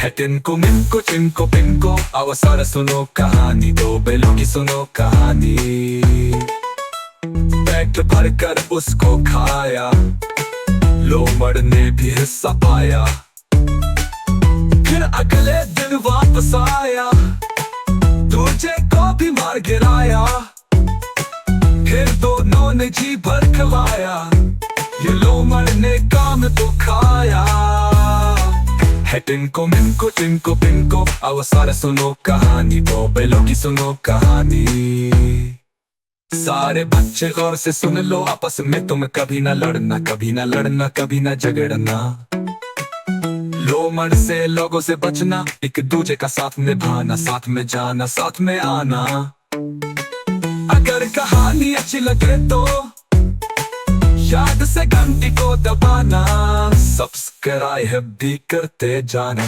है टिनको मिनको चिनको पिनको, आओ सारा सुनो कहानी, दो बेलों की सुनो कहानी। पेट भर कर उसको खाया, लोमड़ ने भी हिस्सा पाया। फिर अगले दिन वापस आया, दूजे को भी मार गिराया। फिर दोनों ने जी भर खवाया, ये लोमड़ ने काम तो खाया। है टिनको मिनको चिनको पिनको, आओ सारे सुनो कहानी, दो बेलों की सुनो कहानी। सारे बच्चे गौर से सुन लो, आपस में तुम कभी ना लड़ना, कभी ना लड़ना, कभी ना झगड़ना। लोमड़ से लोगों से बचना, एक दूजे का साथ निभाना, साथ में जाना, साथ में आना। अगर कहानी अच्छी लगे तो याद से घंटी को दबाना, सब्सक्राइब भी करते जाना।